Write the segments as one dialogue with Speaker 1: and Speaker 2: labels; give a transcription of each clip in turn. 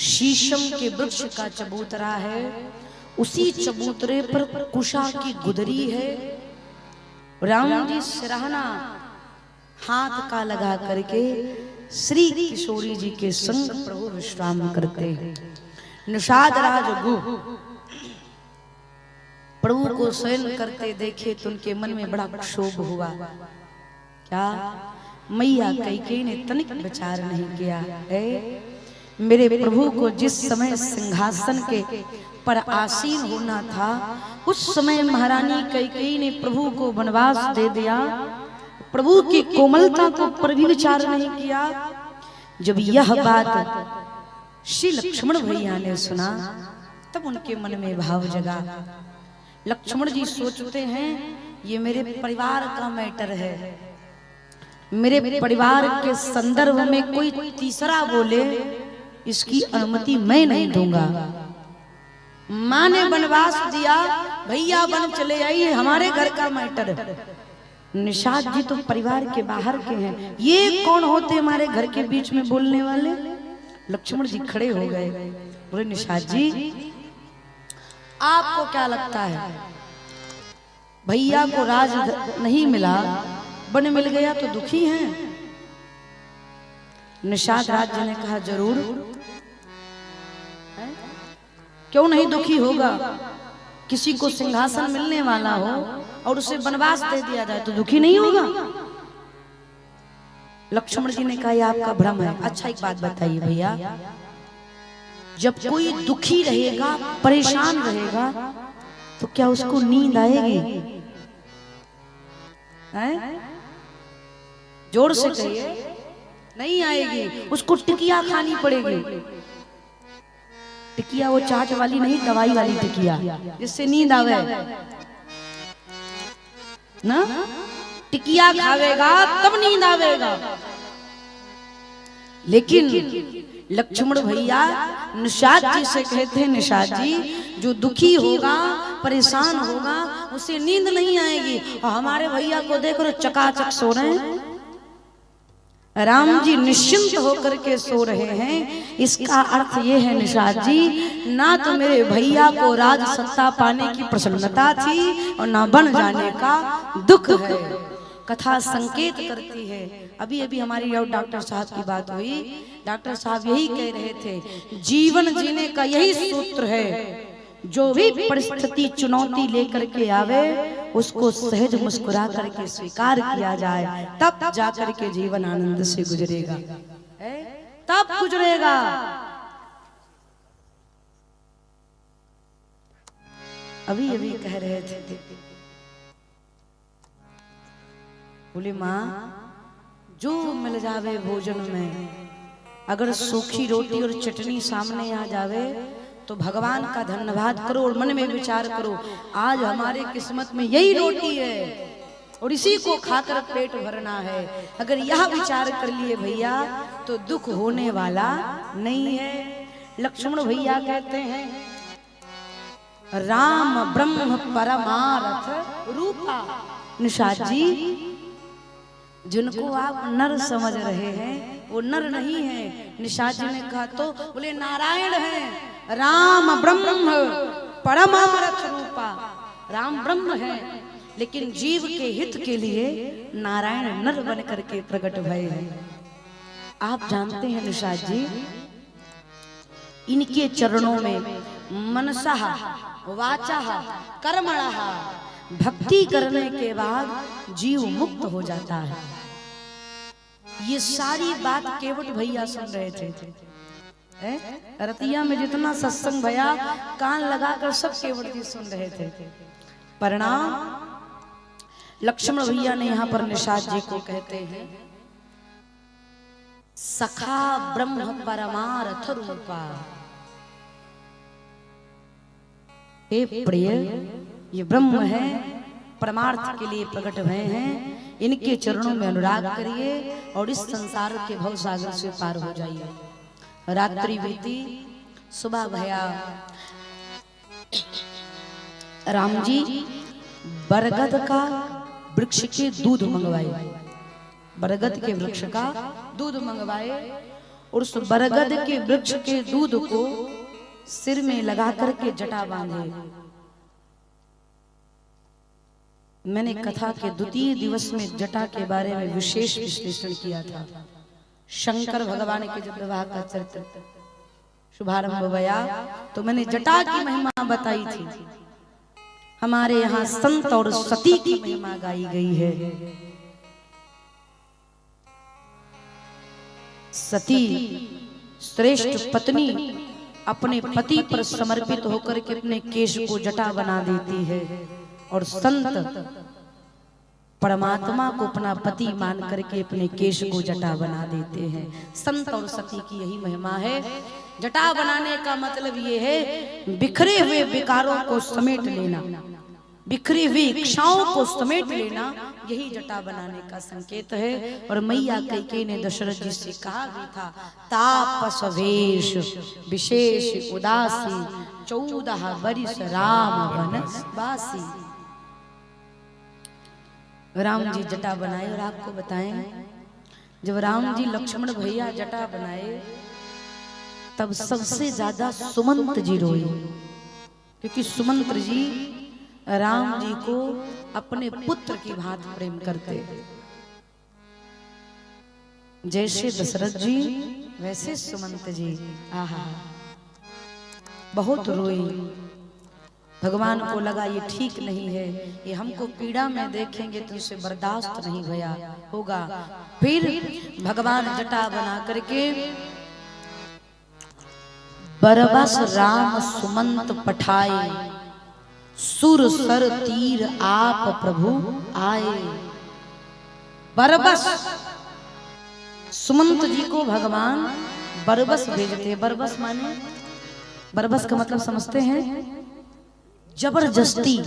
Speaker 1: शीशम के वृक्ष का चबूतरा है, उसी चबूतरे पर कुशा की गुदरी है। राम जी सिरहाना हाथ का लगा करके श्री किशोरी जी के संग प्रभु विश्राम करते हैं। निषाद राज गु प्रभु को शयन करते देखे तो उनके मन में बड़ा क्षोभ हुआ। क्या मैया कैकेयी ने तनिक विचार नहीं किया है, मेरे प्रभु को जिस समय सिंहासन के पर आसीन होना था उस समय महारानी कैकेयी ने प्रभु को वनवास दे दिया, प्रभु की कोमलता को पर भी विचार नहीं किया। जब यह बात श्री लक्ष्मण भैया ने सुना तब उनके मन में भाव जगा। लक्ष्मण जी सोचते हैं ये मेरे परिवार का मैटर है, मेरे परिवार के संदर्भ में कोई तीसरा बोले इसकी अनुमति मैं नहीं दूंगा। माँ ने वनवास दिया, भैया वन चले आइए, हमारे घर का मैटर है। निषाद जी तो परिवार के बाहर के हैं, ये कौन होते हमारे घर के बीच में बोलने वाले। लक्ष्मण जी खड़े हो गए, बोले निषाद जी आपको क्या लगता है भैया को राज नहीं मिला, वन मिल गया तो दुखी हैं। निषाद राज जी ने कहा जरूर, क्यों नहीं दुखी होगा। किसी को सिंहासन मिलने वाला हो और उसे वनवास दे दिया जाए तो दुखी नहीं होगा। लक्ष्मण जी ने कहा यह आपका भ्रम है। अच्छा एक बात बताइए भैया, जब कोई दुखी रहेगा परेशान रहेगा तो क्या उसको नींद आएगी? हैं? जोर से कहिए, नहीं आएगी। उसको टिकिया खानी पड़ेगी। टिकिया वो चाट वाली नहीं, दवाई वाली टिकिया जिससे नींद आवे ना। टिकिया खावेगा तब नींद आवेगा। लेकिन लक्ष्मण भैया निषाद जी से कहते हैं निषाद जी जो दुखी होगा परेशान होगा उसे नींद नहीं आएगी। और हमारे भैया को देखो चकाचक सो रहे हैं, राम जी निश्चिंत होकर के सो रहे हैं। इसका अर्थ ये है निषाद जी, ना तो मेरे भैया को राज सत्ता पाने की प्रसन्नता थी और ना बन जाने का दुख है। कथा संकेत करती है। अभी अभी हमारी डॉक्टर साहब की बात हुई, डॉक्टर साहब यही कह रहे थे जीवन जीने का यही सूत्र है, जो भी परिस्थिति चुनौती लेकर के आवे उसको सहज मुस्कुरा करके स्वीकार किया जाए, तब जाकर के जीवन आनंद से गुजरेगा, तब गुजरेगा। अभी अभी कह रहे थे, बोले माँ जो मिल जावे भोजन में, अगर सूखी रोटी और चटनी सामने आ जावे तो भगवान का धन्यवाद करो और मन में विचार करो आज हमारे किस्मत में यही रोटी है और इसी को खाकर पेट भरना है। अगर यह विचार कर लिए भैया तो दुख होने वाला नहीं है। लक्ष्मण भैया कहते हैं राम ब्रह्म परमार्थ रूपा। निषाद जी जिनको आप नर समझ रहे हैं वो नर नहीं है। निषाद जी ने कहा तो बोले नारायण है, राम ब्रह्म परमार्थ रूपा। राम ब्रह्म है लेकिन जीव के हित के लिए नारायण नर बन करके प्रकट भय है। आप जानते हैं निषाद जी इनके चरणों में मनसः वाचः कर्मणः भक्ति करने के बाद जीव मुक्त हो जाता है। ये सारी बात केवट भैया सुन रहे थे। रतिया में जितना सत्संग भैया कान लगाकर सब केवट जी सुन रहे थे। परिणाम लक्ष्मण भैया ने यहाँ पर निषाद जी को कहते हैं सखा ब्रह्म परमार्थ रूपा। हे प्रिय ये ब्रह्म है, परमार्थ के लिए प्रकट भय हैं, इनके चरणों में अनुराग करिए और इस संसार के भव सागर से पार हो जाइए। रात्रि बीती, सुबह भया। राम जी बरगद का वृक्ष के दूध मंगवाए, बरगद के वृक्ष का दूध मंगवाए और उस बरगद के वृक्ष के दूध को सिर में लगा करके जटा बांधे। मैंने कथा के द्वितीय दिवस में जटा के बारे में विशेष विश्लेषण किया था। शंकर भगवान के जब विवाह का चरित्र शुभारंभ हुआ तो मैंने जटा की महिमा बताई थी। हमारे यहाँ संत और सती की महिमा गाई गई है। सती श्रेष्ठ पत्नी अपने पति पर समर्पित होकर के अपने केश को जटा बना देती है और संत परमात्मा को अपना पति मान करके अपने केश को जटा बना देते हैं। संत और सती की यही महिमा है। जटा बनाने का मतलब ये है बिखरे हुए विकारों को समेट लेना, बिखरी हुई इच्छाओं को समेट लेना, यही जटा बनाने का संकेत है। और मैया कैकेयी ने दशरथ जी से कहा भी था, तापस वेश विशेष उदासी 14 वर्ष राम वनवासी। राम जी जटा बनाए और आपको बताएं जब राम जी लक्ष्मण भैया जटा बनाए तब सबसे ज्यादा सुमंत जी रोए, क्योंकि सुमंत जी राम जी को अपने पुत्र की भांति प्रेम करते। जैसे दशरथ जी वैसे सुमंत जी आहा बहुत रोए। भगवान को लगा ये ठीक नहीं है, ये हमको पीड़ा में देखेंगे तो उसे बर्दाश्त नहीं भया होगा। फिर भगवान जटा बना करके बरबस राम सुमंत पठाए, सुर सर तीर आप प्रभु आए। बरबस सुमंत जी को भगवान बरबस भेजते। बरबस माने, बरबस का मतलब समझते हैं जबरदस्ती,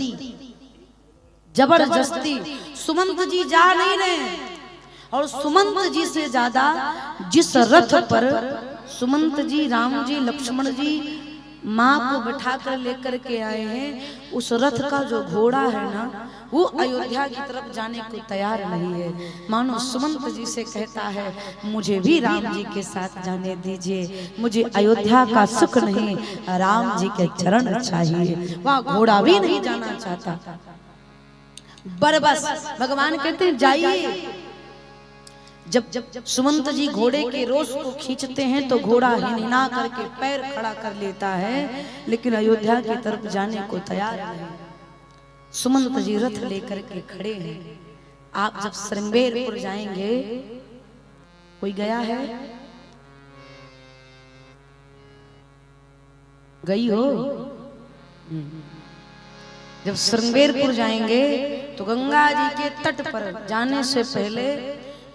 Speaker 1: जबरदस्ती। सुमंत जी जा नहीं रहे और सुमंत जी से ज्यादा जिस रथ पर सुमंत जी राम जी लक्ष्मण जी माँ को बैठा कर लेकर के आए हैं, उस रथ का जो घोड़ा है ना वो अयोध्या की तरफ जाने को तैयार नहीं है। मानो सुमंत जी से कहता है मुझे भी राम जी के साथ जाने दीजिए, मुझे अयोध्या का सुख नहीं राम जी के चरण चाहिए। वहाँ घोड़ा भी नहीं जाना चाहता। बरबस भगवान कहते हैं जाइए। जब सुमंत जी घोड़े के रोस को खींचते हैं तो घोड़ा हिनहिना करके पैर खड़ा कर लेता है, लेकिन अयोध्या की तरफ जाने को तैयार नहीं। सुमंत जी रथ लेकर के खड़े हैं। आप जब श्रृंगेरपुर जाएंगे, कोई गया है? गई हो? जब श्रृंगेरपुर जाएंगे तो गंगा जी के तट पर जाने से पहले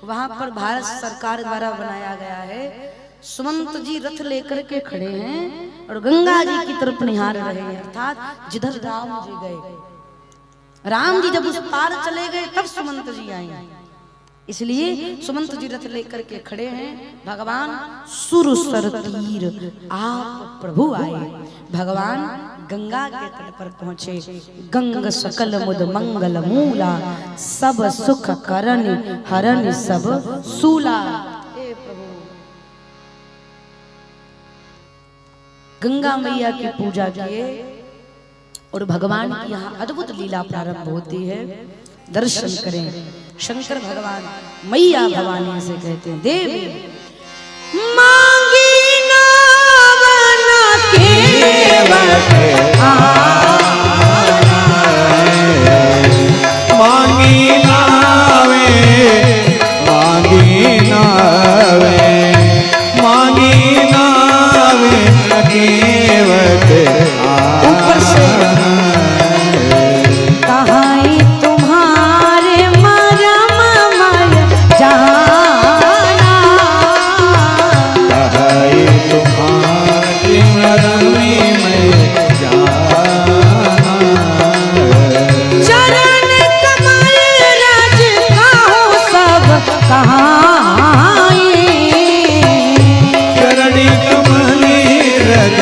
Speaker 1: वहां पर भारत सरकार द्वारा बनाया गया है। सुमंत जी रथ लेकर के खड़े हैं और गंगा जी की तरफ निहार रहे हैं, अर्थात जिधर राम जी गए। राम जी जब उस पार चले गए तब सुमंत जी आए, इसलिए सुमंत जी रथ लेकर के खड़े हैं। भगवान सुर सर तीर आप प्रभु आए। भगवान गंगा के तट पर पहुंचे। गंग सकल मुद मंगल मूला, सब सुख करन हरन सब सूला। हे प्रभु, गंगा मैया की पूजा किए और भगवान की यहाँ अद्भुत लीला प्रारंभ होती है। दर्शन करें। शंकर भगवान मैया भवानी से कहते हैं, देवी मांगी नावन केवट
Speaker 2: मांगी नावे, मांगी नावे, मांगी नावे केवट
Speaker 1: ऊपर से कहाई तुम्हारे मरम मय जाना,
Speaker 2: कहाई तुम्हारे मरम मय जाना।
Speaker 1: चरण कमल रज काहू सब कहाई,
Speaker 2: चरण कमल रज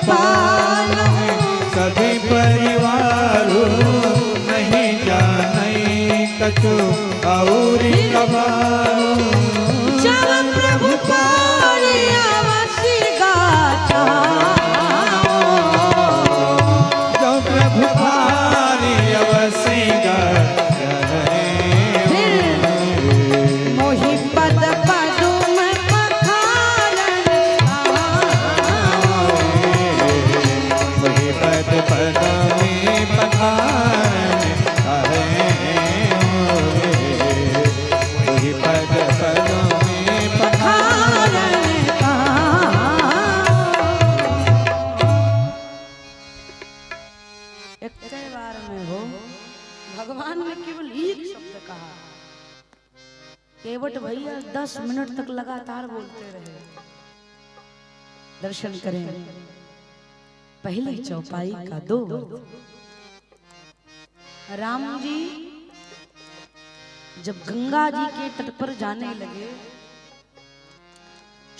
Speaker 1: पाल
Speaker 2: सभी परिवार नहीं जाने कछु और कबारू
Speaker 1: जब प्रभु पार अवश्य गाथा
Speaker 2: जो प्रभु भारी अवश्य
Speaker 1: मोहि पद पदुम पखारन
Speaker 2: वही पद पद में पखारन वही पद पद में पखारन
Speaker 1: एक बार में हो भगवान ने केवल एक शब्द कहा, केवट भैया 10 मिनट तक लगातार बोलते रहे। दर्शन करें पहली चौपाई का 2। राम जी जब गंगा जी के तट पर जाने लगे,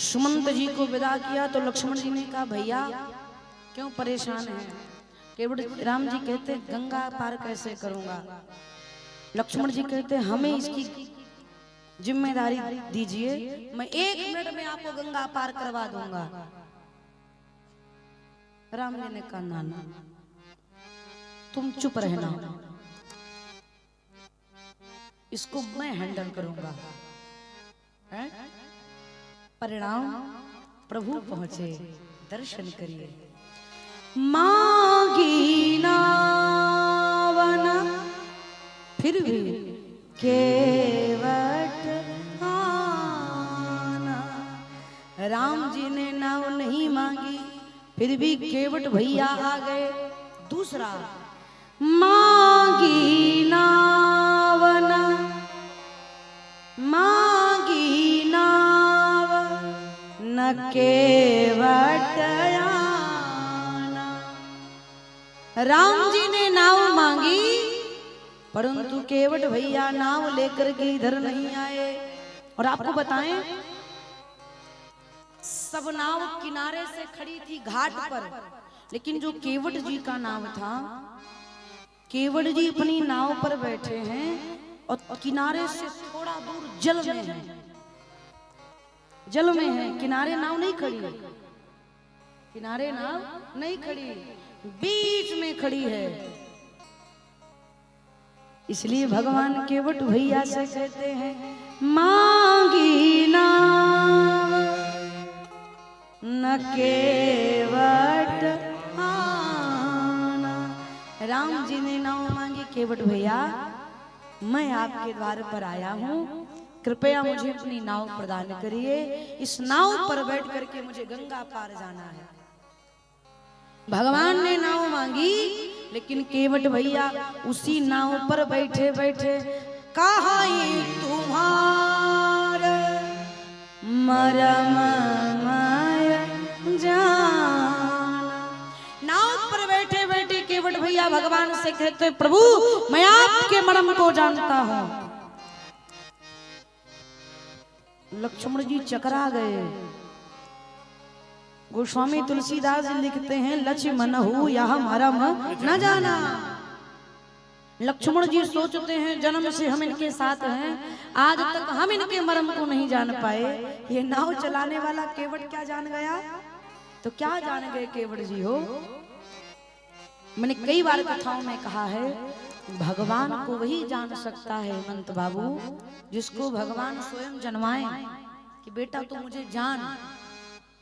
Speaker 1: सुमंत जी को विदा किया तो लक्ष्मण जी ने कहा भैया क्यों परेशान है? केवट राम जी कहते गंगा पार कैसे करूंगा? लक्ष्मण जी कहते हमें इसकी जिम्मेदारी दीजिए, मैं 1 मिनट में आपको गंगा पार करवा दूंगा। राम जी ने कहा ना तुम चुप रहना, इसको मैं हैंडल करूंगा। परिणाम प्रभु पहुंचे, दर्शन करिए। मांगी नावन फिर भी केवट आना। राम जी ने नाव नहीं मांगी, फिर भी केवट भैया आ गए। दूसरा मांगी नावन मांगी नाव न केवट आना। राम जी ने नाव मांगी परंतु केवट भैया नाव लेकर के इधर नहीं आए। और आपको बताएं सब नाव किनारे से खड़ी थी घाट पर, लेकिन जो केवट जी का नाव था, केवट जी अपनी नाव पर बैठे हैं और किनारे से थोड़ा दूर जल में है, जल में है। किनारे नाव नहीं खड़ी, किनारे नाव नहीं खड़ी, बीच में खड़ी है। इसलिए भगवान केवट भैया से कहते हैं मांगी नाव न केवट आना। राम जी ने नाव मांगी, केवट भैया मैं आपके द्वार पर आया हूँ, कृपया मुझे अपनी नाव प्रदान करिए। इस नाव पर बैठ करके मुझे गंगा पार जाना है। भगवान ने नाव मांगी, लेकिन केवट भैया उसी नाव पर बैठे बैठे कहा ये तुम्हारे मरम माय जाना। नाव पर बैठे बैठे केवट भैया भगवान से कहते प्रभु मैं आपके मरम को जानता हूं। लक्ष्मण जी चकरा गए। गोस्वामी तुलसीदास जी लिखते हैं लक्ष्मण हो यह मरम न जाना। लक्ष्मण जी सोचते हैं जन्म से हम इनके साथ हैं, आज तक हम इनके मरम को नहीं जान पाए, ये नाव चलाने वाला केवट क्या जान गया? तो क्या जान गए केवट जी हो? मैंने कई बार कथाओं में कहा है भगवान को वही जान सकता है हेमंत बाबू जिसको भगवान स्वयं जन्माए कि बेटा तू मुझे जान,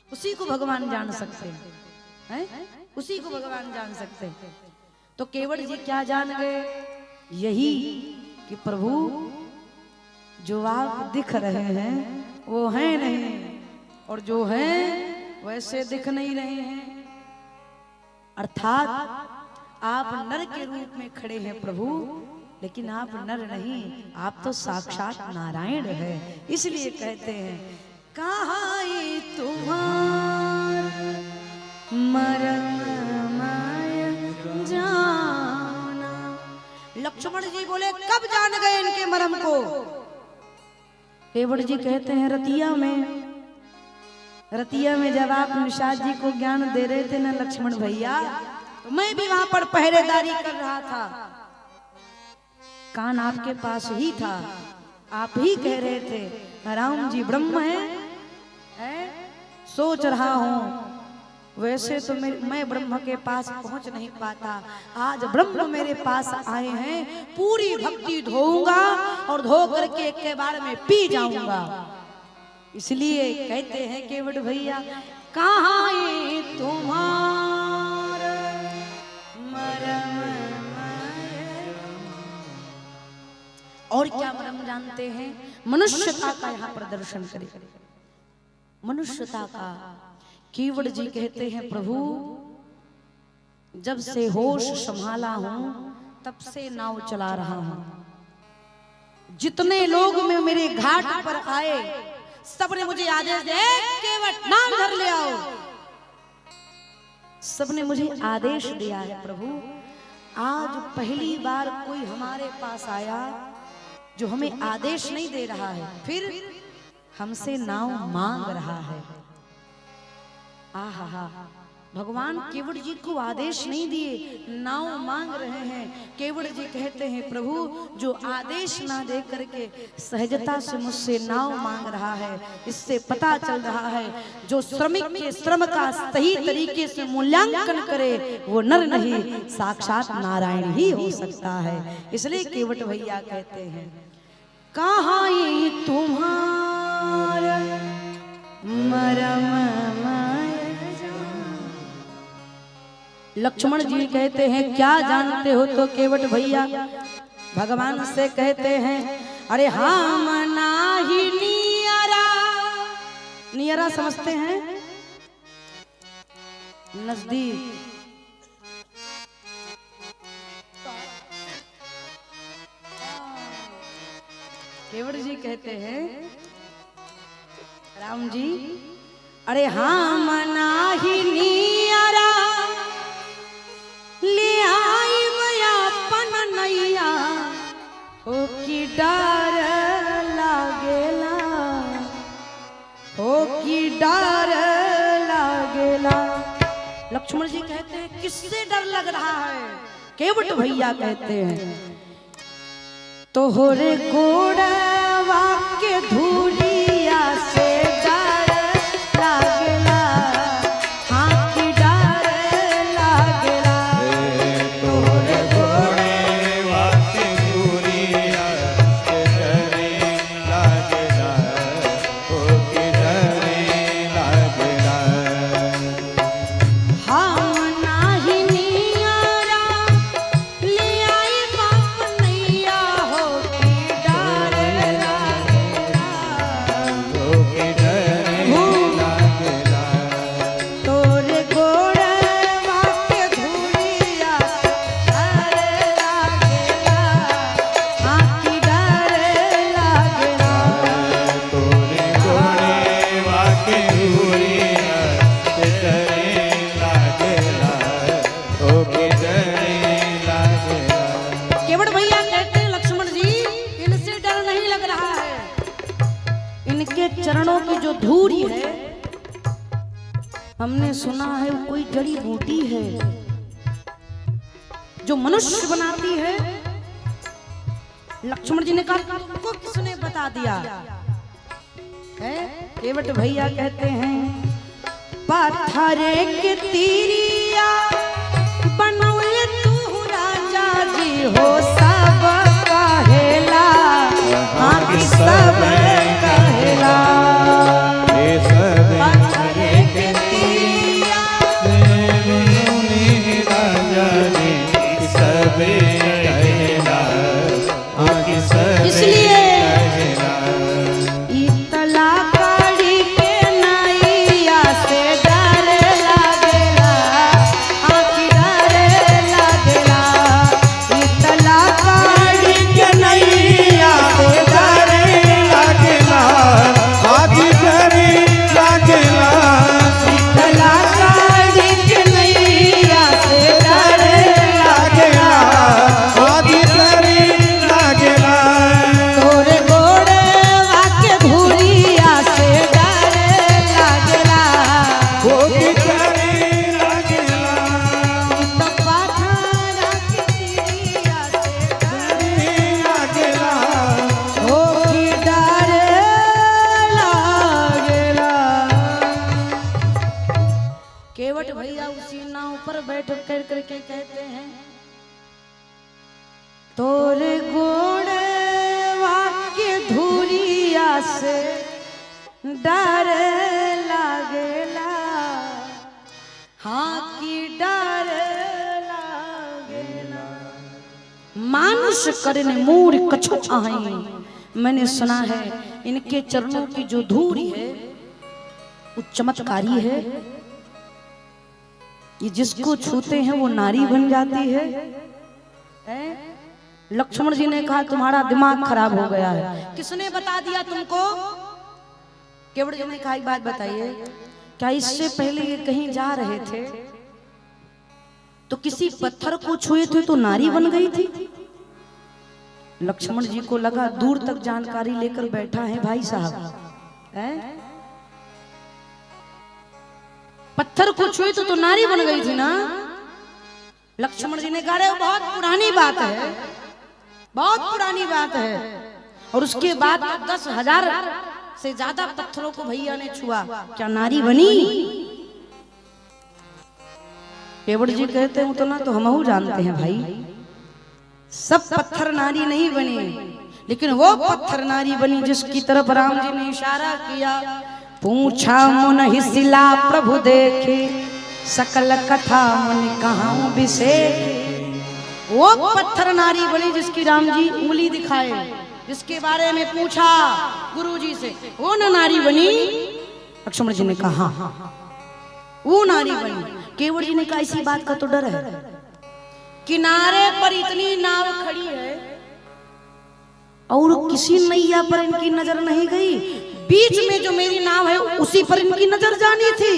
Speaker 1: उसी को भगवान जान सकते हैं, उसी को भगवान जान सकते हैं। तो केवट जी क्या जान गए? यही कि प्रभु जो आप दिख रहे हैं वो है नहीं, और जो है वैसे दिख नहीं रहे हैं। अर्थात आप नर के रूप में खड़े हैं प्रभु, लेकिन आप नर नहीं, आप तो साक्षात नारायण है। इसलिए कहते हैं कहाँ ये तुम्हार मरम माय जाना। लक्ष्मण जी बोले कब जान गए इनके मरम को? केवट जी कहते हैं रतिया में रतिया में जब आप निषाद जी को ज्ञान दे रहे थे ना लक्ष्मण भैया, तो मैं भी वहां पर पहरेदारी कर रहा था, कान आपके पास ही था, आप ही कह रहे थे राम जी ब्रह्म है? सोच रहा हूं वैसे तो मैं ब्रह्म के पास पहुंच नहीं पाता, आज ब्रह्म मेरे पास आए हैं, पूरी भक्ति धोऊंगा और धो करके एक के बार में पी जाऊंगा। इसलिए कहते हैं केवट भैया, कहाँ ये तुम्हारा मरम। और क्या मरम जानते हैं? मनुष्यता का यहाँ प्रदर्शन करे, मनुष्यता का। केवट जी कहते हैं प्रभु जब से होश संभाला हूं तब से नाव चला रहा हूं। जितने लोग में मेरे घाट पर आए सबने मुझे आदेश दिया, केवट नाव धर ले आओ। सबने मुझे आदेश दिया है प्रभु। आज पहली बार कोई हमारे पास आया जो हमें आदेश नहीं दे रहा है, फिर हमसे नाव मांग रहा है। आहा, भगवान केवट जी को आदेश नहीं दिए, नाव मांग रहे हैं। केवट जी कहते हैं प्रभु जो आदेश ना दे करके सहजता से मुझसे नाव मांग रहा है, इससे पता चल रहा है जो श्रमिक के श्रम का सही तरीके से मूल्यांकन करे वो नर नहीं साक्षात नारायण ही हो सकता है। इसलिए केवट भैया कहते हैं, कहाँ ये तुम्हारा मरम। लक्ष्मण जी कहते हैं क्या जानते हो? तो केवट भैया भगवान से कहते हैं, अरे हम नाही नियरा। नियरा समझते हैं? नजदीक। केवट जी कहते हैं राम जी, अरे हम नाही नियरा ले आई मैं अपन नैया हो की डर लागेला, हो की डर लागेला। लक्ष्मण जी कहते हैं किससे डर लग रहा है? केवट भैया कहते हैं तोहरे गोड़वा के धूलिया से डर लागेला, हाँ की डर लागेला। तोहरे
Speaker 2: गोड़वा के धूलिया से डरे लागेला, ओ के डरे लागेला।
Speaker 1: हम नाही नियरा ले आई बाप नैया हो की डर लागेला,
Speaker 2: ओ के डरे लागेला।
Speaker 1: तोरे गोड़वा के धूलिया से डर लागेला, हाँ की डर लागेला।
Speaker 2: तोरे गोड़वा के धूलिया से डरे लागेला, ओ के डरे लागेला।
Speaker 1: केवट भैया कहते हैं लक्ष्मण जी इनसे डर नहीं लग रहा है, इनके चरणों की जो धूली है हमने सुना है वो कोई जड़ी बूटी है जो मनुष्य बनाती है। लक्ष्मण जी ने कहा तुमको किसने बता दिया है? केवट भैया कहते हैं पत्थरे के तीरिया बनौले तू राजा जी हो सब कहेला, हाँ की सब कहेला।
Speaker 2: ये सब
Speaker 1: पत्थरे के तीरिया
Speaker 2: मुनि राजा जी सब कहेला, आगे सब
Speaker 1: इसलिए
Speaker 2: कहेला।
Speaker 1: इतला कड़ी के नैया से डर लागेला, हाँ की डर लागेला। इतला कड़ी के नैया से डर लागेला, केवट भैया उसी नाव पर बैठ कर करके कहते हैं, तोरे गोड़े वाक्य धूरिया से डर लागेला, हाँ की डर लागेला। मानुष करने मूर कछु आई, मैंने सुना है इनके चरणों की जो धूरी है वो चमत्कारी है। ये जिसको छूते हैं वो नारी बन जाती है। लक्ष्मण जी ने कहा तुम्हारा दिमाग खराब हो गया है। किसने बता दिया तुमको? केवट जी ने कहा एक बात बताइए, क्या इससे पहले ये कहीं जा रहे थे तो किसी पत्थर को छुए थे तो नारी बन गई थी? लक्ष्मण जी को लगा दूर तक जानकारी लेकर बैठा है भाई साहब, पत्थर को छुए तो नारी बन गई थी ना। लक्ष्मण जी ने कहा बहुत पुरानी बात है, बहुत पुरानी बात है। और उसके बाद 10,000 से ज्यादा पत्थरों को भैया ने छुआ, क्या नारी बनी? केवट जी कहते हैं उतना तो हमहू जानते हैं भाई, सब पत्थर नारी नहीं बने, लेकिन वो पत्थर नारी बनी जिसकी तरफ राम जी ने इशारा किया। पूछा मुन हिसिला प्रभु देखे, सकल कथा मुनि कहाऊं विशेष। वो पत्थर नारी बनी जिसकी राम जी उंगली दिखाए, जिसके बारे में पूछा गुरु जी से, वो न नारी बनी? लक्ष्मण जी ने कहा हाँ वो नारी बनी। केवट जी ने कहा इसी बात का तो डर है, किनारे पर इतनी नाव खड़ी है और किसी नैया पर इनकी नजर नहीं गई, बीच में जो मेरी नाव है उसी पर इनकी नजर जानी थी,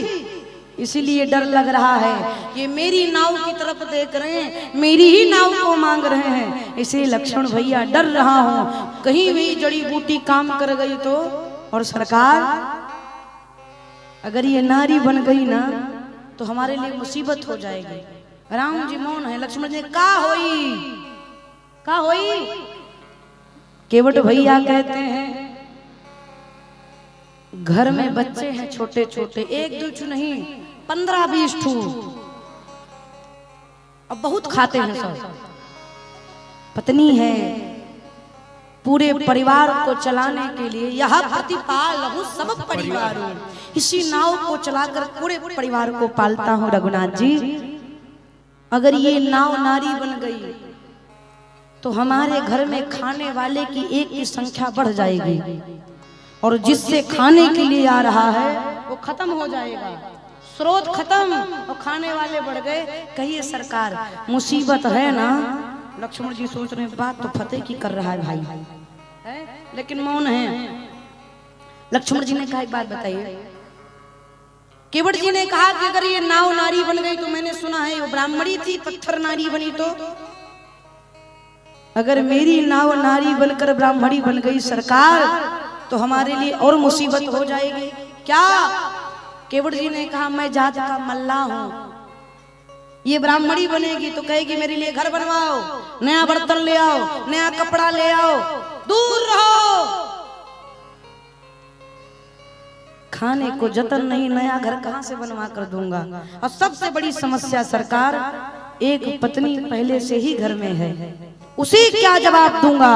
Speaker 1: इसीलिए डर लग रहा है। ये मेरी नाव की तरफ देख रहे हैं, मेरी ही नाव को मांग रहे हैं, इसलिए लक्ष्मण भैया डर रहा हूं कहीं भी जड़ी बूटी काम कर गई तो। और सरकार अगर ये नारी बन गई ना तो हमारे लिए मुसीबत हो जाएगी। राम जी मौन है। लक्ष्मण जी का होई, का होई? केवट भैया कहते हैं घर में बच्चे हैं छोटे छोटे, एक दो नहीं 15-20 ठू, अब बहुत खाते हैं सब। पत्नी है, पूरे परिवार को चलाने के लिए यह प्रतिपाल सब परिवार, इसी नाव को चलाकर पूरे परिवार को पालता हूँ रघुनाथ जी। अगर ये नाव नारी बन गई तो हमारे घर में खाने वाले की एक की संख्या बढ़ जाएगी, और जिससे खाने के लिए आ रहा है वो खत्म हो जाएगा, स्रोत खत्म और खाने वाले बढ़ गए। कहिए सरकार मुसीबत है ना। लक्ष्मण जी सोच रहे बात तो फतेह की कर रहा है भाई है? लेकिन मौन है। लक्ष्मण जी ने कहा एक बात बताइए। केवट जी ने कहा कि अगर ये नाव नारी बन गई तो मैंने सुना है वो ब्राह्मणी थी, पत्थर नारी बनी, तो अगर मेरी नाव नारी बनकर ब्राह्मणी बन गई सरकार तो हमारे लिए और मुसीबत हो जाएगी। क्या? केवट जी ने कहा मैं जात का मल्ला हूं, ये ब्राह्मणी बनेगी तो कहेगी मेरे लिए घर बनवाओ, नया बर्तन ले आओ, नया कपड़ा ले आओ, दूर रहो, खाने को जतन नहीं, नया घर कहां से बनवा कर दूंगा। और सबसे बड़ी समस्या सरकार, एक पत्नी पहले से ही घर में है, उसे क्या जवाब दूंगा?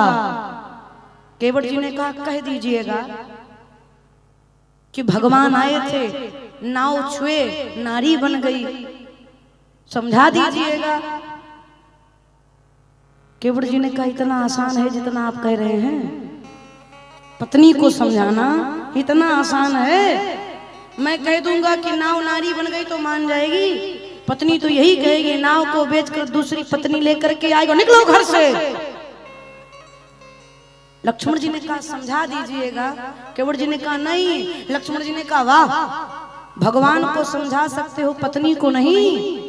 Speaker 1: केवट जी ने कहा कह दीजिएगा कि भगवान आए थे, नाव छुए, नारी बन गई, समझा दीजिएगा। केवट जी ने कहा इतना आसान है जितना आप कह रहे हैं? पत्नी को समझाना इतना आसान है? मैं कह दूंगा कि नाव नारी बन गई तो मान जाएगी, पत्नी तो यही कहेगी नाव को बेचकर दूसरी पत्नी लेकर के आएगा, निकलो घर से। लक्ष्मण जी ने कहा समझा दीजिएगा। केवट जी ने कहा नहीं। लक्ष्मण जी ने कहा वाह, भगवान को समझा सकते हो, पत्नी को नहीं।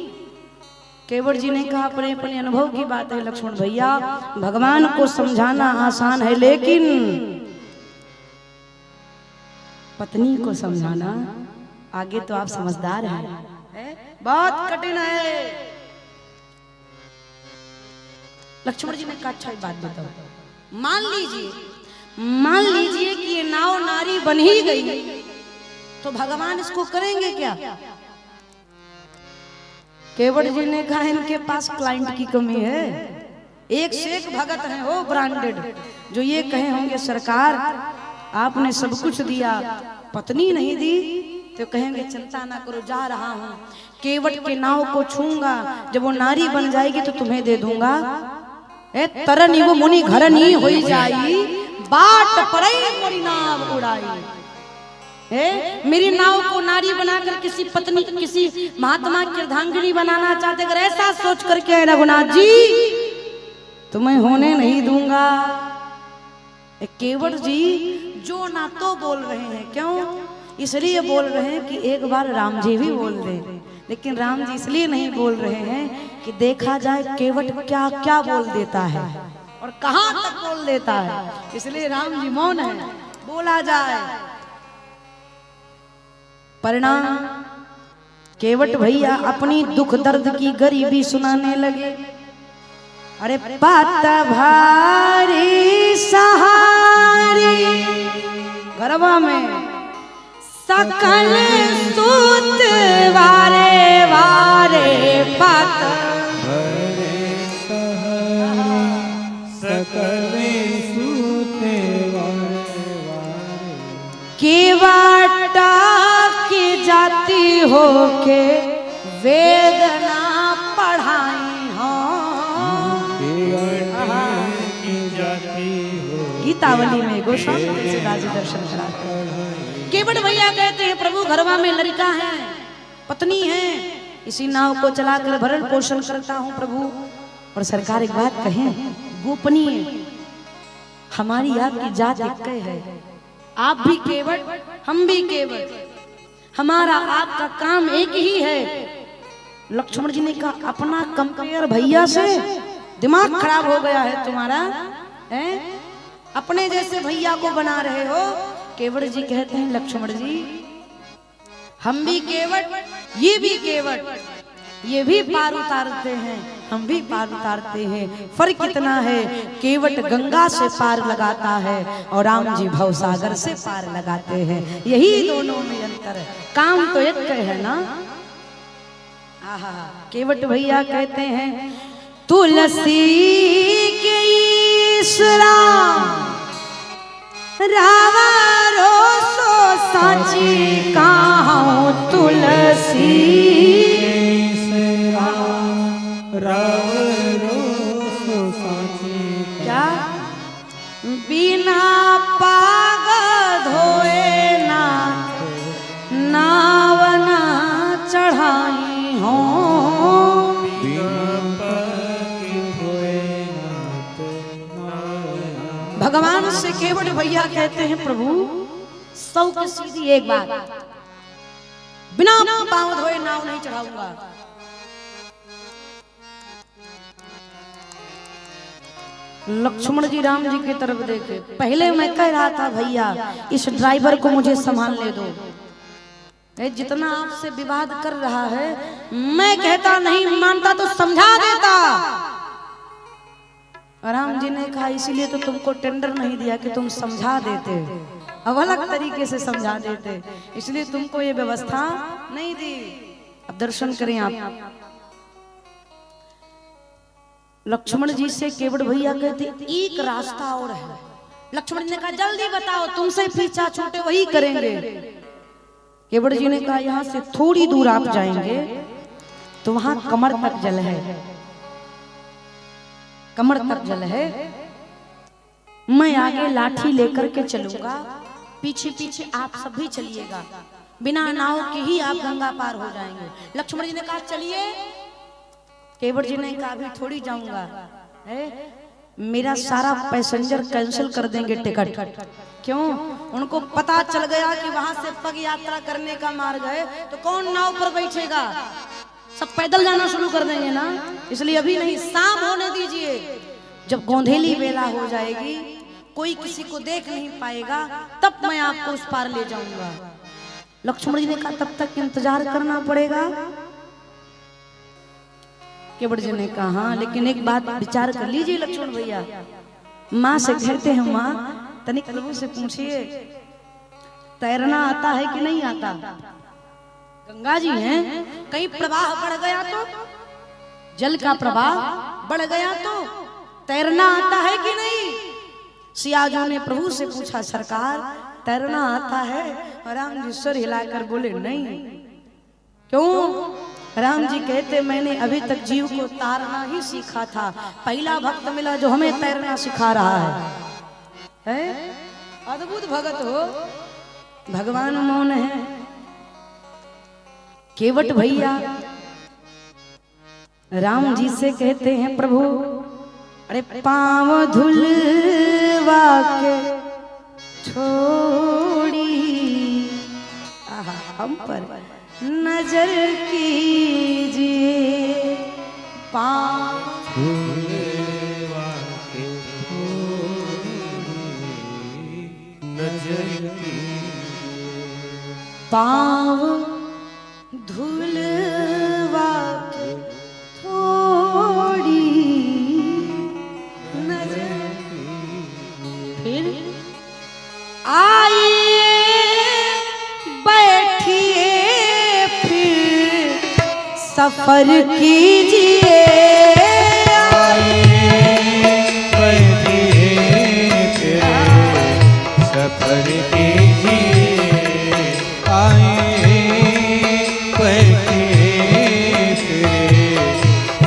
Speaker 1: केवट जी ने कहा अपने अपने अनुभव की बात है लक्ष्मण भैया, भगवान को समझाना आसान है लेकिन पत्नी को समझाना, आगे तो आप समझदार हैं, बहुत कठिन है। लक्ष्मण जी ने कहा अच्छा एक बात बताओ, मान लीजिए कि ये नाव नारी बन ही गई तो भगवान इसको करेंगे क्या? केवट जी ने कहा इनके पास क्लाइंट की कमी है, एक से एक भगत है हो ब्रांडेड, जो ये कहे होंगे सरकार आपने सब कुछ दिया, पत्नी नहीं दी, तो कहेंगे चिंता ना करो जा रहा हूँ, केवट के नाव को छूंगा, जब वो नारी बन जाएगी तो तुम्हें दे दूंगा। ए तरनी वो मुनि घर नी होई जाई, बाट पड़ई मोरी नाव उड़ाई। मेरी नाव को नारी बनाकर किसी पत्नी, किसी महात्मा की अर्धांगिनी बनाना चाहते, अगर ऐसा सोच करके रघुनाथ जी तुम्हें होने नहीं दूंगा। केवट जी जो ना तो बोल रहे हैं, क्यों? इसलिए बोल रहे हैं कि एक बार राम जी भी बोल दे, लेकिन राम जी इसलिए नहीं बोल रहे हैं कि देखा जाए केवट क्या क्या बोल देता है और कहां तक बोल देता है, इसलिए राम जी मौन है, बोला जाए। परिणाम केवट भैया अपनी दुख दर्द की गरीबी सुनाने लगे। अरे पात भारी सहारी गरबा में सकल सूत वारे वारे पात
Speaker 2: भरे सहारे सकल सूते वारे वारे
Speaker 1: केवटा की जाती हो के वेदना पढ़ाई हो, गीतावली में गोस्वामी तुलसीदास जी दर्शन कराते हैं। केवट भैया कहते हैं प्रभु घरवा में लड़का है, पत्नी है, इसी नाव को चलाकर भरण पोषण करता हूँ प्रभु। और सरकार एक बात कहें, गोपनीय हमारी आपकी जात एक है, आप भी केवट हम भी केवट, हमारा आपका काम एक ही है। लक्ष्मण जी ने कहा अपना कंपेयर भैया से, दिमाग खराब हो गया है तुम्हारा, है? अपने जैसे भैया को बना रहे हो। केवट जी कहते हैं लक्ष्मण जी हम भी केवट, ये भी केवट, ये भी पार उतारते हैं, हम भी पार उतारते हैं। फर्क इतना है केवट गंगा से पार लगाता है और राम जी भवसागर से पार लगाते हैं, यही दोनों में अंतर है, काम तो एक है ना। आहा, केवट भैया कहते हैं तुलसी के ईश्वरा रावा रोसो साची कहां तुलसी
Speaker 2: राव रोसो साची
Speaker 1: क्या बिना पाग धोए नाथ नावना चढ़ाई हो, भगवान से केवट भैया कहते हैं प्रभु सौ की सीधी एक बात, बिना पांव धोए नाव नहीं चढ़ाऊंगा। लक्ष्मण जी राम जी की तरफ देखे, पहले मैं कह रहा था भैया इस ड्राइवर को मुझे संभाल ले दो, जितना आपसे विवाद कर रहा है, मैं कहता नहीं मानता तो समझा देता। राम जी ने कहा इसीलिए तो तुमको टेंडर नहीं दिया कि तुम समझा देते, अब अलग तरीके से समझा देते, इसलिए तुमको ये व्यवस्था नहीं दी। अब दर्शन करें आप। लक्ष्मण जी से केवट भैया कहते एक रास्ता और है। लक्ष्मण जी ने कहा जल्दी बताओ, तुमसे पीछा छूटे वही करेंगे। केवट जी ने कहा यहाँ से थोड़ी दूर आप जाएंगे तो वहां कमर तक जल है, कमर तक जल है, मैं आगे लाठी लेकर के चलूंगा, पीछे पीछे आप सब भी चलिएगा, बिना नाव के ही आप गंगा पार हो जाएंगे। लक्ष्मण जी ने कहा चलिए। केवट जी ने कहा अभी थोड़ी जाऊंगा, मेरा सारा पैसेंजर कैंसिल कर देंगे टिकट। क्यों? उनको पता चल गया कि वहां से पग यात्रा करने का मार्ग है, तो कौन नाव पर बैठेगा, सब पैदल जाना शुरू कर देंगे ना, इसलिए अभी नहीं, शाम होने दीजिए, जब गोंधेली बेला हो जाएगी, कोई किसी को देख नहीं पाएगा, तब मैं आपको उस पार ले जाऊंगा। लक्ष्मण जी ने कहा तब तक इंतजार करना पड़ेगा। केवट जी ने कहा हाँ, लेकिन एक बात विचार कर लीजिए लक्ष्मण भैया, माँ से कहते हैं माँ तनिक प्रभु से पूछिए तैरना आता है कि नहीं आता। गंगा जी हैं, कहीं प्रवाह बढ़ गया तो, जल का प्रवाह बढ़ गया तो तैरना आता है कि नहीं? सियाजों ने प्रभु से पूछा, सरकार तैरना आता है? राम जी सर हिलाकर बोले नहीं। क्यों? राम जी कहते, मैंने अभी तक जीव को तारना ही सीखा था, पहला भक्त मिला जो हमें तैरना सिखा रहा है? अद्भुत भगत हो, भगवान मौन है। केवट भैया राम जी से कहते हैं, प्रभु अरे पांव धुलवा के छोड़ी हम पर नजर कीजिए, पांव
Speaker 2: धुलवा के नजर
Speaker 1: पांव धुलवा के थोड़ी नजर, फिर आइए बैठिए फिर सफर कीजिए,
Speaker 2: सफर कीजिए,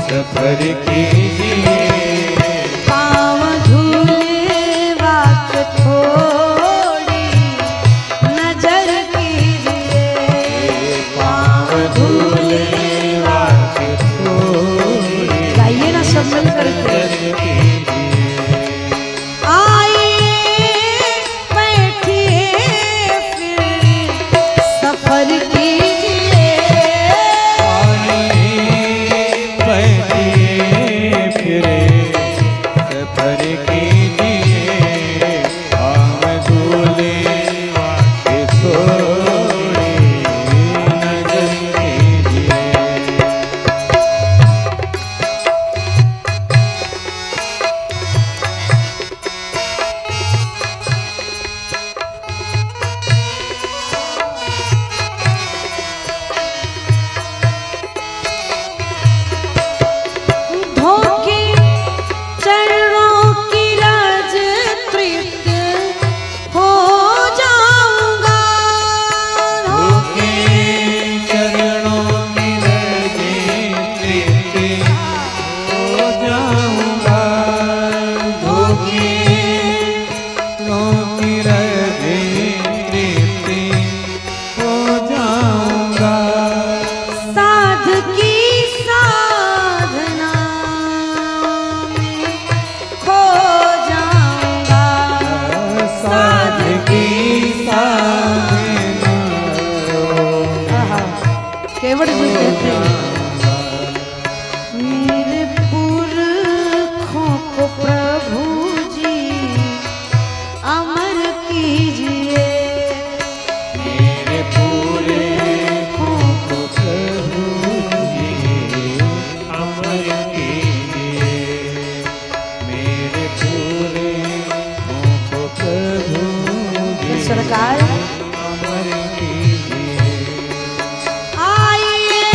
Speaker 2: सफर कीजिए,
Speaker 1: पाँव धुलवा के थोड़ी नजर कीजिए,
Speaker 2: पाँव धुलवा के थोड़ी
Speaker 1: गाइए ना सब मिल करके, आइए बैठिए फिर सफर कीजिए,
Speaker 2: सफर कीजिए, पाँव धुलवा के थोड़ी नजर कीजिए।
Speaker 1: धोके चरणों की राज तृप्त हो जाऊंगा,
Speaker 2: धोके चरणों की रजे तृप्त हो जाऊंगा, धोके चरणों की रजे तृप्त हो जाऊंगा,
Speaker 1: साध की साधना में खो जाऊंगा,
Speaker 2: साध की साधना
Speaker 1: केवट जी कहते हैं, मेरे पुरखों को प्रभु जी अमर कीजिए,
Speaker 2: मेरे पूरे को प्रभु जी अमर कीजिए, मेरे पूरे को प्रभु जी
Speaker 1: सरकार
Speaker 2: अमर कीजिए,
Speaker 1: आइए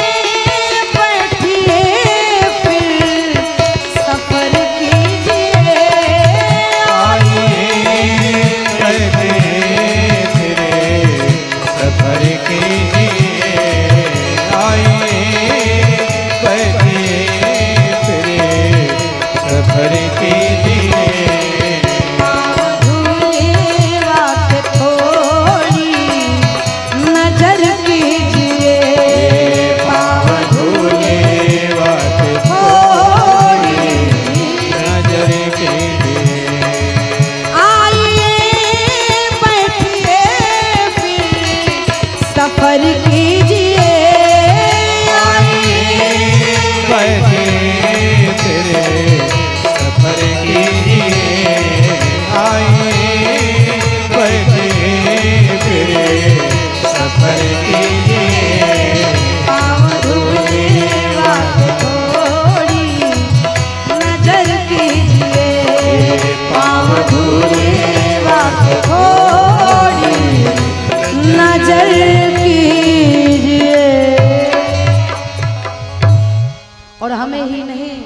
Speaker 1: हमें ही नहीं,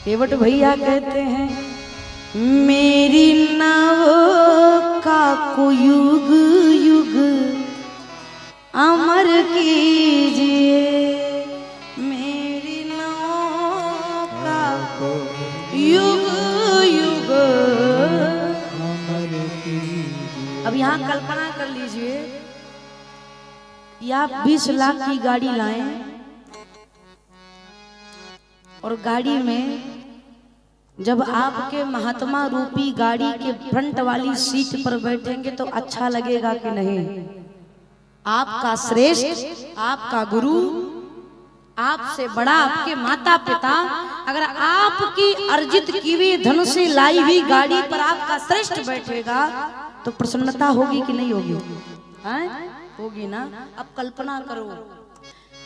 Speaker 1: केवट भैया कहते हैं मेरी नाव का को युग युग अमर कीजिए, मेरी नाव का युग युग
Speaker 2: अमर कीजिए।
Speaker 1: अब यहाँ कल्पना कर लीजिए, या 20 लाख की गाड़ी लाएं और गाड़ी में जब आपके महात्मा रूपी गाड़ी के फ्रंट वाली सीट पर बैठेंगे तो अच्छा लगेगा कि नहीं? आपका श्रेष्ठ, आपका गुरु, आपसे बड़ा आपके माता पिता अगर आपकी अर्जित की हुई धन से लाई हुई गाड़ी पर आपका श्रेष्ठ बैठेगा तो प्रसन्नता होगी कि नहीं होगी? होगी ना। अब कल्पना करो,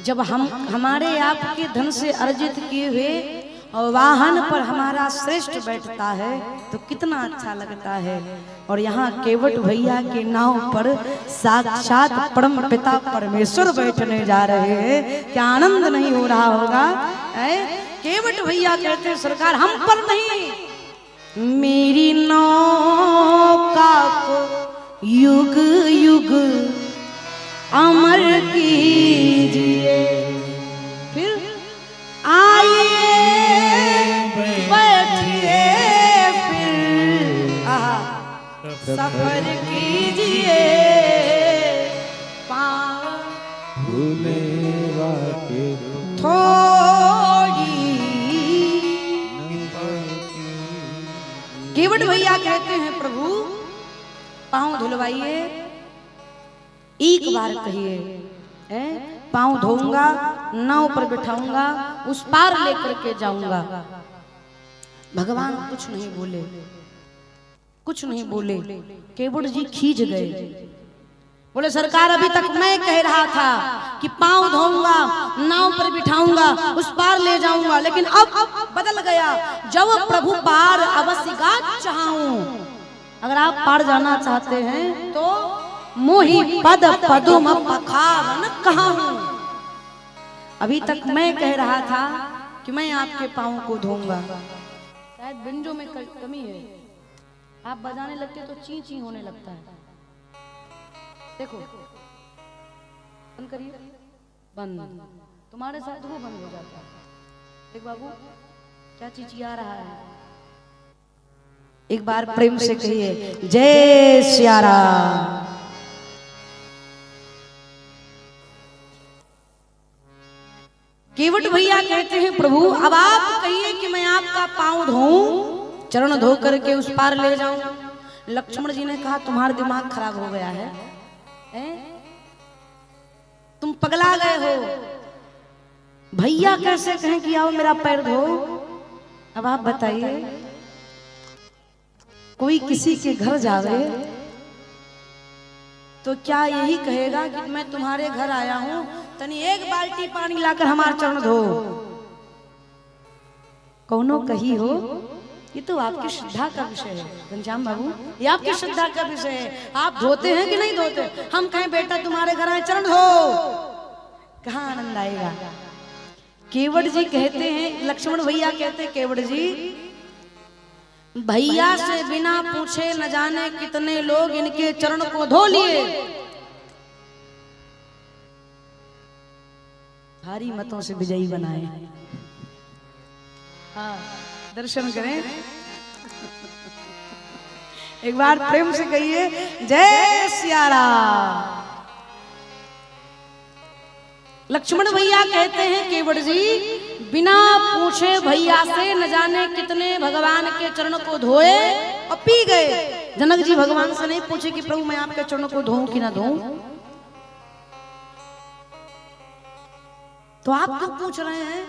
Speaker 1: जब हमारे आपके धन से अर्जित किए हुए वाहन पर हमारा श्रेष्ठ बैठता है तो कितना अच्छा लगता है। और यहाँ केवट भैया के नाव पर साक्षात परम पिता परमेश्वर बैठने जा रहे हैं, क्या आनंद नहीं हो रहा होगा? केवट भैया कहते हैं सरकार हम पर नहीं, मेरी नौका को युग युग अमर कीजिए, फिर आइए बैठिए फिर सफर कीजिए, पाँव
Speaker 2: भूलेवा के
Speaker 1: थोड़ी। केवट भैया कहते हैं प्रभु पाँव धुलवाइए, एक बार कहिए पाँव धोऊंगा, नाव पर बिठाऊंगा, उस पार लेकर के जाऊंगा। भगवान कुछ नहीं बोले, कुछ नहीं बोले। केवट जी खींच गए, बोले सरकार अभी तक मैं कह रहा था कि पाँव धोऊंगा, नाव पर बिठाऊंगा, उस पार ले जाऊंगा, लेकिन अब बदल गया। जब प्रभु पार अवश्य गात चाहूं, अगर आप पार जाना चाहते हैं तो मोहि पद पदुम पखारन कहूं। अभी तक मैं कह रहा था कि मैं आपके पाँव को धोऊंगा, शायद बिंजो में कमी है, आप बजाने लगते तो ची ची होने लगता है। देखो बंद करिए, बंद, तुम्हारे साथ वो बंद हो जाता है। देख बाबू क्या चिचिया रहा है, एक बार प्रेम से कहिए जय सिया राम। केवट भैया कहते हैं प्रभु अब आप कहिए कि मैं आपका पांव धोऊं, चरण धो करके उस पार ले जाऊं। लक्ष्मण जी ने कहा तुम्हारा दिमाग खराब हो गया है, तुम पगला गए हो, भैया कैसे कहें कि आओ मेरा पैर धो। अब आप बताइए, कोई किसी के घर जावे तो क्या यही कहेगा कि मैं तुम्हारे घर आया हूं, तनी एक बाल्टी पानी लाकर हमारा चरण धो। कौनो कही हो, ये तो आपकी श्रद्धा का विषय है घनश्याम बाबू, ये आपकी श्रद्धा का विषय है। आप धोते हैं कि नहीं धोते? हम कहें बेटा तुम्हारे घर आए चरण धो, कहाँ आनंद आएगा? केवट जी कहते हैं, लक्ष्मण भैया कहते हैं केवट जी भैया से बिना पूछे न जाने कितने लोग इनके चरण को धो लिए, भारी मतों से विजयी बनाए। हाँ दर्शन करें, एक बार प्रेम से कहिए जय सिया राम। लक्ष्मण भैया कहते हैं केवट जी बिना पूछे भैया से न जाने कितने भगवान के चरण को धोए और पी गए। जनक जी भगवान से नहीं पूछे कि प्रभु मैं आपके चरणों को धोऊं कि ना धोऊं, तो आप क्यों पूछ रहे हैं?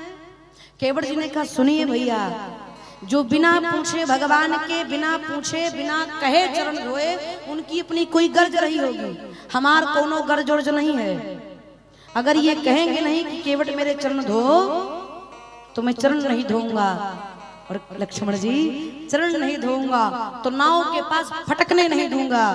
Speaker 1: केवट जी ने कहा सुनिए भैया, जो बिना पूछे भगवान के बिना पूछे बिना कहे चरण धोए उनकी अपनी कोई गर्ज रही होगी, हमार कोनो गर्ज वर्ज नहीं है। अगर ये कहेंगे नहीं कि केवट मेरे चरण धो तो मैं चरण नहीं धोऊंगा, और लक्ष्मण जी चरण नहीं धोऊंगा तो नाव के पास फटकने नहीं दूंगा,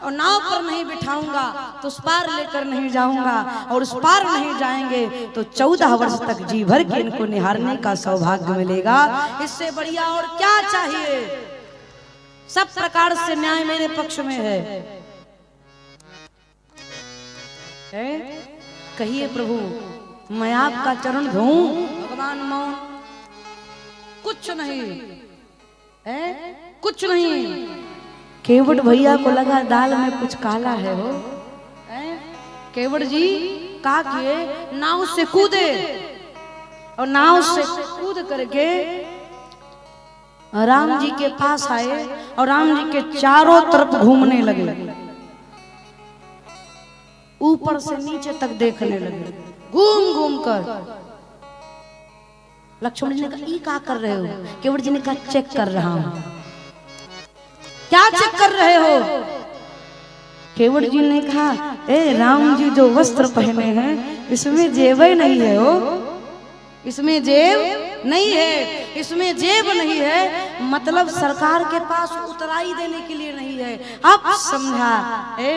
Speaker 1: और नाव पर नहीं बिठाऊंगा तो उस पार लेकर नहीं जाऊंगा, और उस पार नहीं जाएंगे तो 14 वर्ष तक जी भर के इनको निहारने का सौभाग्य मिलेगा। इससे बढ़िया और क्या चाहिए? सब प्रकार से न्याय मेरे पक्ष में है। कहिए प्रभु मैं आपका चरण धोऊं? भगवान मौन, कुछ नहीं है, कुछ नहीं। केवट भैया को लगा दाल में कुछ काला है हो। केवट जी का किए नाव से कूदे, और नाव से कूद करके राम जी के पास आए और राम जी के चारों तरफ घूमने लगे, ऊपर से नीचे तक देखने लगे, घूम घूम कर। लक्ष्मण जी ने कहा, ई क्या कर रहे हो? केवट जी ने कहा, चेक कर रहा हूं। क्या चेक कर रहे हो? केवट जी ने कहा, ए राम जी जो वस्त्र पहने हैं इसमें जेब नहीं है हो, इसमें जेब नहीं है, इसमें जेब नहीं है, मतलब सरकार के पास उतराई देने के लिए नहीं है। अब समझा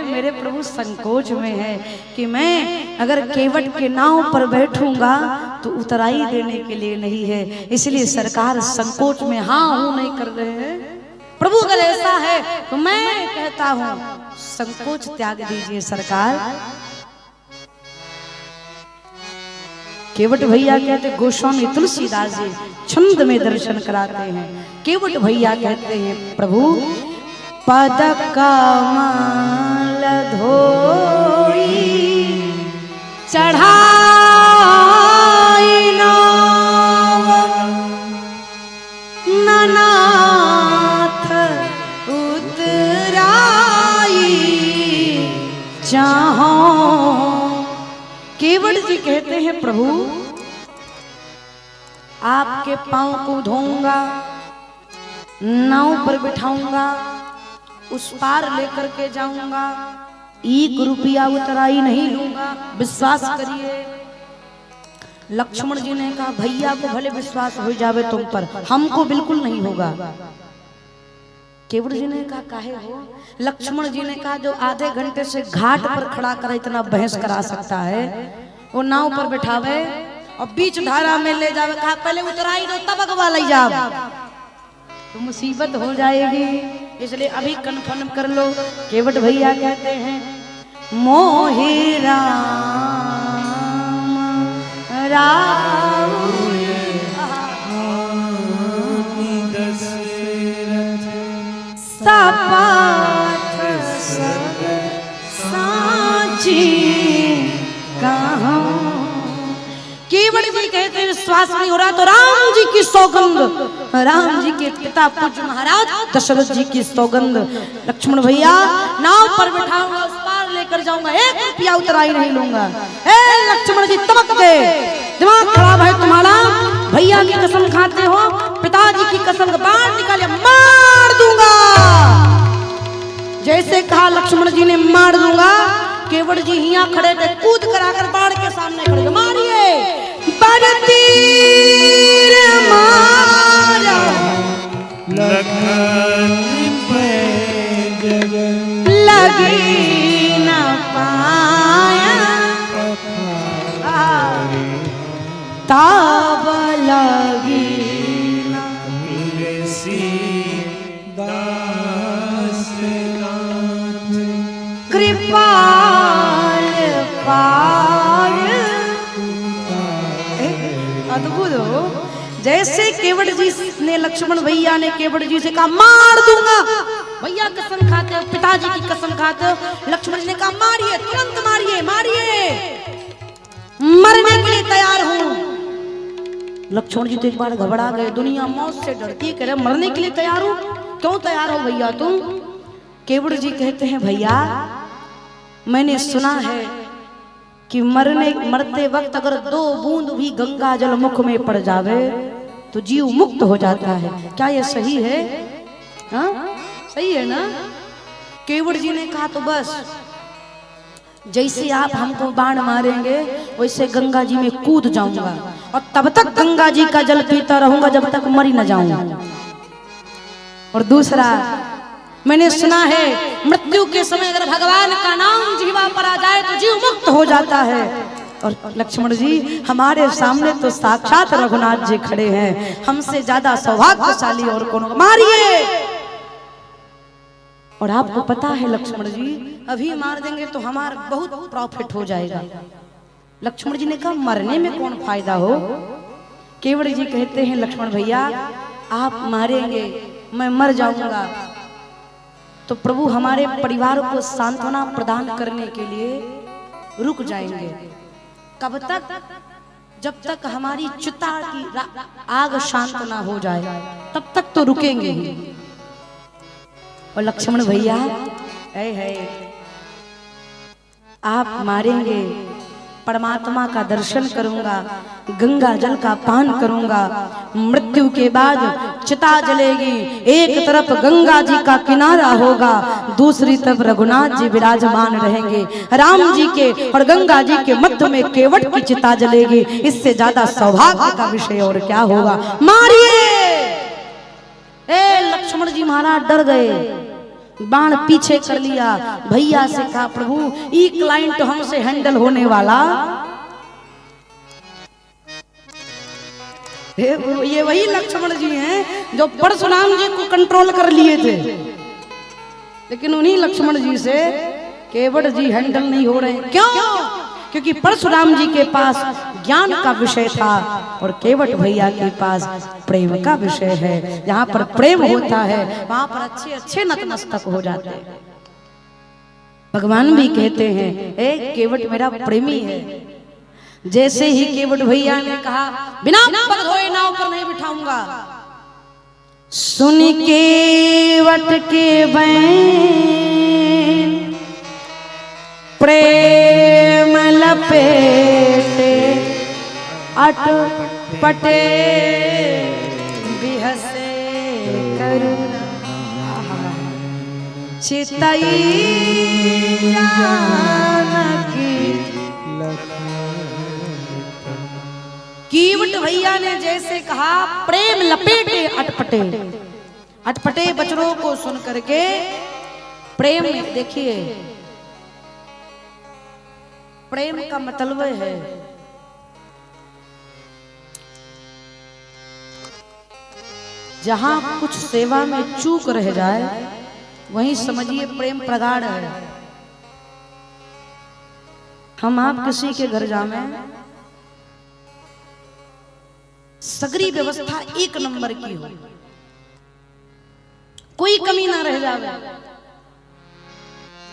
Speaker 1: मेरे प्रभु संकोच में है कि मैं अगर केवट के नाव पर बैठूंगा तो उतराई देने के लिए नहीं है, इसलिए सरकार संकोच में हाँ हूं नहीं कर रहे हैं। प्रभु अगर ऐसा है तो मैं कहता हूं संकोच त्याग दीजिए सरकार। केवट भैया कहते गोस्वामी तुलसीदास जी छंद में दर्शन कराते हैं। केवट भैया कहते हैं प्रभु पद कमल धोई चढ़ाई नाव ननाथ उतराई चाहो। केवट जी कहते हैं प्रभु आपके पांव को धोऊंगा, नाव पर बिठाऊंगा, उस पार लेकर के जाऊंगा, 1 रुपया उतराई नहीं लूंगा, विश्वास करिए। लक्ष्मण जी ने कहा भैया को भले विश्वास हो जावे तुम पर, हमको बिल्कुल नहीं होगा। केवट जी ने कहा काहे हो? लक्ष्मण जी ने कहा जो आधे घंटे से घाट पर खड़ा कर इतना बहस करा सकता है वो नाव पर बैठावे और बीच धारा में ले जावे, कहा पहले उतराई दो तब अगवा ले जाओ, तो मुसीबत हो जाएगी, इसलिए अभी कन्फर्म कर लो। केवट भैया कहते हैं मोहि राम राम सपाथ साची कहाँ। केवट जी कहते हैं विश्वास नहीं हो रहा तो राम जी की सौगंध, राम जी के पिता पूज्य महाराज दशरथ जी की सौगंध, लक्ष्मण भैया नाव पर बैठाऊंगा, उस पार लेकर जाऊंगा, 1 रुपया उतराई नहीं लूंगा। लक्ष्मण जी तमक गए, दिमाग खराब है तुम्हारा, भैया की कसम खाते हो, पिताजी की कसम, बाण निकाले मार दूंगा। जैसे कहा लक्ष्मण जी ने मार दूंगा, केवट जी हिया खड़े थे, कूद कर आकर बाण के सामने खड़े, मारिए तीर मारा लगी न पाया ताब लगी कृपाल पार। अद्भुत हो। जैसे केवट जी ने लक्ष्मण भैया ने केवट जी से कहा मार दूंगा, भैया कसम खाते हो, पिताजी की कसम खाते हो, लक्ष्मण जी ने कहा मारिए, तुरंत मारिए, मारिए, मरने के लिए तैयार हूं। लक्ष्मण जी तो एक बार घबरा गए, दुनिया मौत से डरती है, कह रहे मरने के लिए तैयार हो, क्यों तैयार हो भैया तुम? केवट जी कहते हैं भैया मैंने सुना है कि मरते वक्त अगर 2 बूंद भी गंगा जल मुख में पड़ जावे तो जीव मुक्त हो जाता है, क्या ये सही है? हाँ सही है ना? केवट जी ने कहा तो बस जैसे आप हमको बाण मारेंगे वैसे गंगा जी में कूद जाऊंगा, और तब तक गंगा जी का जल पीता रहूंगा जब तक मर ही न जाऊं। और दूसरा, मैंने सुना है मृत्यु के समय अगर भगवान का नाम जीवा पर आ जाए तो जीव मुक्त हो जाता है। और लक्ष्मण जी हमारे सामने तो साक्षात रघुनाथ जी खड़े हैं, हमसे ज्यादा सौभाग्यशाली और कौन। मारिए। और आपको पता है लक्ष्मण जी अभी मार देंगे तो हमारा बहुत प्रॉफिट हो जाएगा। लक्ष्मण जी ने कहा मरने में कौन फायदा हो। केवट जी कहते हैं लक्ष्मण भैया आप मारेंगे मैं मर जाऊंगा तो प्रभु हमारे परिवार को सांत्वना प्रदान करने के लिए रुक जाएंगे। कब तक? जब तक हमारी चिता की आग शांत ना हो जाए तब तक तो रुकेंगे ही। और लक्ष्मण भैया है आप मारेंगे, परमात्मा का दर्शन करूंगा, गंगा जल का पान करूंगा, मृत्यु के बाद चिता जलेगी, एक तरफ गंगा जी का किनारा होगा, दूसरी तरफ रघुनाथ जी विराजमान रहेंगे, राम जी के और गंगा जी के मध्य में केवट की चिता जलेगी। इससे ज्यादा सौभाग्य का विषय और क्या होगा। मारिए। लक्ष्मण जी महाराज डर गए, बाण पीछे कर लिया। भैया से कहा प्रभु ई क्लाइंट हमसे हैंडल होने वाला। ये वही लक्ष्मण जी हैं जो परशुराम जी को कंट्रोल कर लिए थे, लेकिन उन्हीं लक्ष्मण जी से केवट जी हैंडल नहीं हो रहे। क्यों? क्योंकि परशुराम जी के पास ज्ञान का विषय था और केवट भैया के पास प्रेम का विषय है। जहाँ पर प्रेम होता है वहां पर अच्छे अच्छे नतमस्तक हो जाते हैं। भगवान भी कहते हैं ए केवट मेरा प्रेमी है। जैसे ही केवट भैया ने कहा बिना पग धोए नाव पर नहीं बिठाऊंगा, सुन केवट के बैन प्रेम लपेटे अटपटे बिहसे करुणा चितई केवट भैया ने जैसे कहा प्रेम लपेटे अटपटे। अटपटे बचड़ों को सुन करके प्रेम, देखिए प्रेम का मतलब है जहां कुछ सेवा में चूक रह जाए वहीं समझिए प्रेम प्रगाढ़ है। हम आप किसी के घर जावे, सगरी व्यवस्था एक नंबर की हो, कोई कमी ना रह जावे,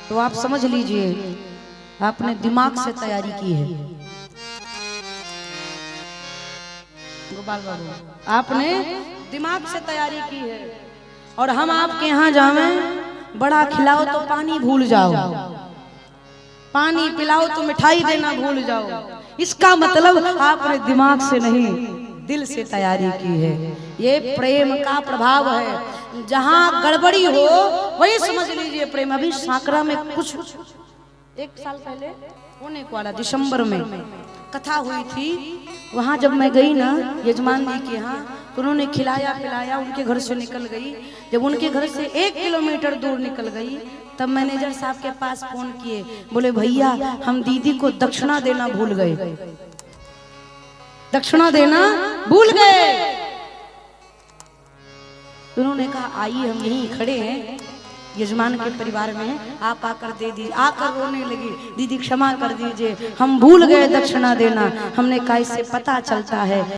Speaker 1: तो आप समझ लीजिए आपने दिमाग से तैयारी की है। गोपाल बाबू आपने दिमाग से तैयारी की है। और हम आपके यहाँ जावें, बड़ा खिलाओ तो पानी भूल जाओ, पानी पिलाओ तो मिठाई देना भूल जाओ। इसका मतलब आपने दिमाग से नहीं दिल से तैयारी की है। ये प्रेम का प्रभाव है। जहां गड़बड़ी हो वही समझ लीजिए प्रेम। अभी सांकरा में कुछ 1 साल पहले होने को वाला दिसंबर में कथा हुई थी। वहां जब मैं गई ना यजमान जी के यहाँ, तो उन्होंने खिलाया पिलाया, उनके घर से निकल गई। जब उनके घर से 1 किलोमीटर दूर निकल गई तब मैनेजर साहब के पास फोन किए, बोले भैया हम दीदी को दक्षिणा देना भूल गए, दक्षिणा देना भूल गए। उन्होंने कहा आइए हम यहीं खड़े हैं, यजमान के परिवार में, आप आकर दे दीजिए। आकर रोने लगी, दीदी क्षमा कर दीजिए हम भूल गए दक्षिणा देना। हमने कहा इससे पता चलता है